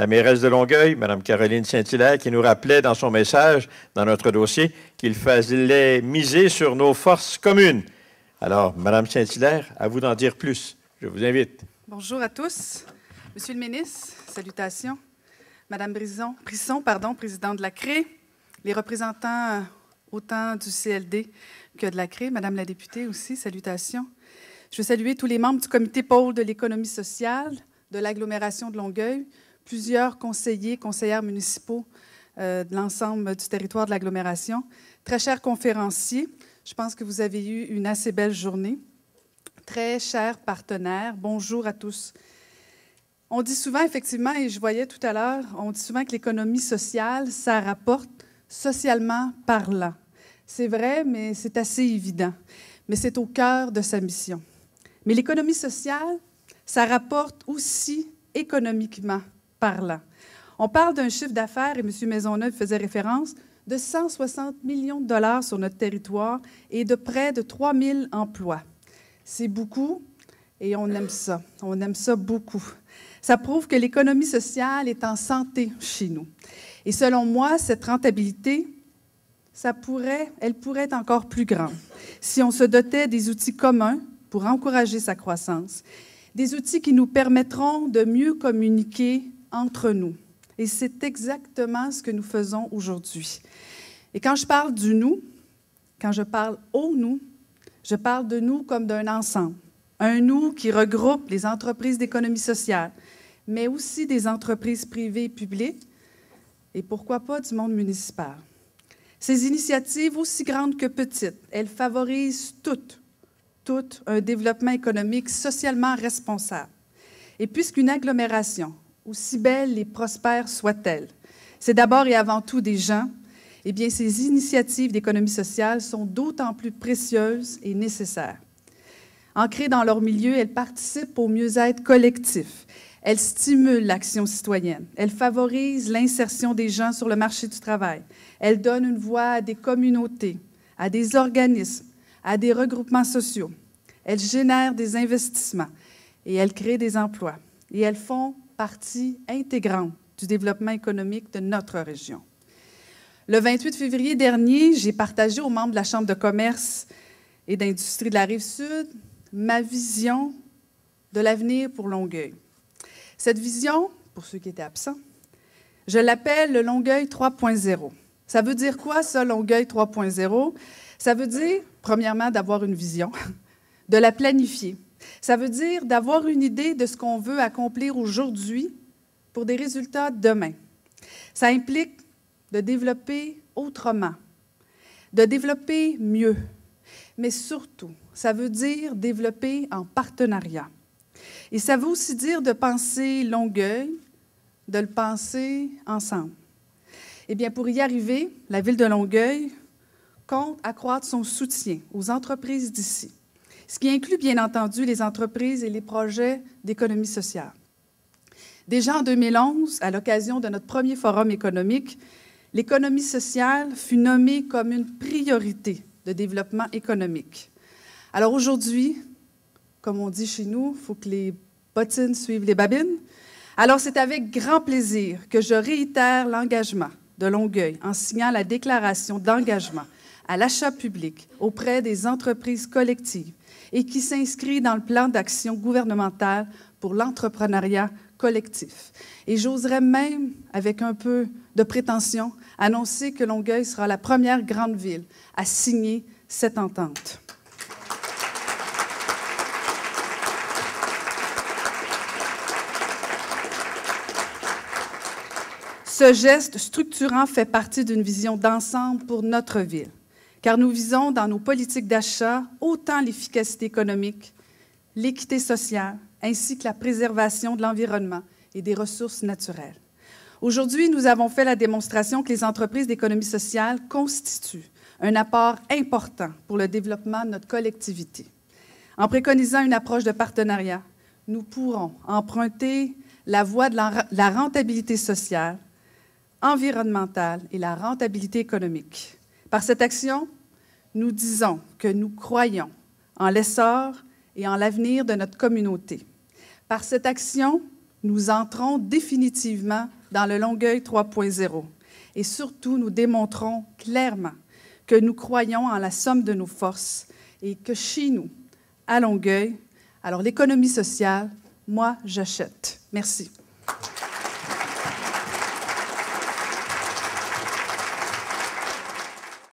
la mairesse de Longueuil, Mme Caroline Saint-Hilaire, qui nous rappelait dans son message, dans notre dossier, qu'il fallait miser sur nos forces communes. Alors, Mme Saint-Hilaire, à vous d'en dire plus. Je vous invite. Bonjour à tous. Monsieur le ministre, salutations. Madame Brisson, présidente de la CRE, les représentants autant du CLD que de la CRE, Madame la députée aussi, salutations. Je veux saluer tous les membres du comité pôle de l'économie sociale de l'agglomération de Longueuil, plusieurs conseillers, conseillères municipaux de l'ensemble du territoire de l'agglomération. Très chers conférenciers, je pense que vous avez eu une assez belle journée. Très chers partenaires, bonjour à tous. On dit souvent, effectivement, et je voyais tout à l'heure, on dit souvent que l'économie sociale, ça rapporte socialement parlant. C'est vrai, mais c'est assez évident. Mais c'est au cœur de sa mission. Mais l'économie sociale, ça rapporte aussi économiquement parlant. On parle d'un chiffre d'affaires, et M. Maisonneuve faisait référence, de 160 millions de dollars sur notre territoire et de près de 3 000 emplois. C'est beaucoup et on aime ça. On aime ça beaucoup. Ça prouve que l'économie sociale est en santé chez nous. Et selon moi, cette rentabilité, elle pourrait être encore plus grande si on se dotait des outils communs pour encourager sa croissance, des outils qui nous permettront de mieux communiquer entre nous. Et c'est exactement ce que nous faisons aujourd'hui. Et quand je parle du « nous », quand je parle au « nous », je parle de nous comme d'un ensemble. Un « nous » qui regroupe les entreprises d'économie sociale, mais aussi des entreprises privées et publiques, et pourquoi pas du monde municipal. Ces initiatives, aussi grandes que petites, elles favorisent toutes un développement économique socialement responsable. Et puisqu'une agglomération, aussi belle et prospère soit-elle, c'est d'abord et avant tout des gens, eh bien, ces initiatives d'économie sociale sont d'autant plus précieuses et nécessaires. Ancrées dans leur milieu, elles participent au mieux-être collectif. Elles stimulent l'action citoyenne. Elles favorisent l'insertion des gens sur le marché du travail. Elles donnent une voix à des communautés, à des organismes, à des regroupements sociaux. Elles génèrent des investissements et elles créent des emplois. Et elles font partie intégrante du développement économique de notre région. Le 28 février dernier, j'ai partagé aux membres de la Chambre de commerce et d'industrie de la Rive-Sud ma vision de l'avenir pour Longueuil. Cette vision, pour ceux qui étaient absents, je l'appelle le Longueuil 3.0. Ça veut dire quoi, ça, Longueuil 3.0? Ça veut dire, premièrement, d'avoir une vision, de la planifier. Ça veut dire d'avoir une idée de ce qu'on veut accomplir aujourd'hui pour des résultats demain. Ça implique de développer autrement, de développer mieux, mais surtout, ça veut dire développer en partenariat. Et ça veut aussi dire de penser Longueuil, de le penser ensemble. Eh bien, pour y arriver, la Ville de Longueuil compte accroître son soutien aux entreprises d'ici, ce qui inclut bien entendu les entreprises et les projets d'économie sociale. Déjà en 2011, à l'occasion de notre premier forum économique, l'économie sociale fut nommée comme une priorité de développement économique. Alors aujourd'hui, comme on dit chez nous, il faut que les bottines suivent les babines. Alors c'est avec grand plaisir que je réitère l'engagement de Longueuil en signant la déclaration d'engagement à l'achat public auprès des entreprises collectives et qui s'inscrit dans le plan d'action gouvernemental pour l'entrepreneuriat collectif. Et j'oserais même, avec un peu de prétention, annoncer que Longueuil sera la première grande ville à signer cette entente. Ce geste structurant fait partie d'une vision d'ensemble pour notre ville, car nous visons dans nos politiques d'achat autant l'efficacité économique, l'équité sociale, ainsi que la préservation de l'environnement et des ressources naturelles. Aujourd'hui, nous avons fait la démonstration que les entreprises d'économie sociale constituent un apport important pour le développement de notre collectivité. En préconisant une approche de partenariat, nous pourrons emprunter la voie de la rentabilité sociale, environnementale et la rentabilité économique. Par cette action, nous disons que nous croyons en l'essor et en l'avenir de notre communauté. Par cette action, nous entrons définitivement dans le Longueuil 3.0 et surtout, nous démontrons clairement que nous croyons en la somme de nos forces et que chez nous, à Longueuil, alors l'économie sociale, moi, j'achète. Merci.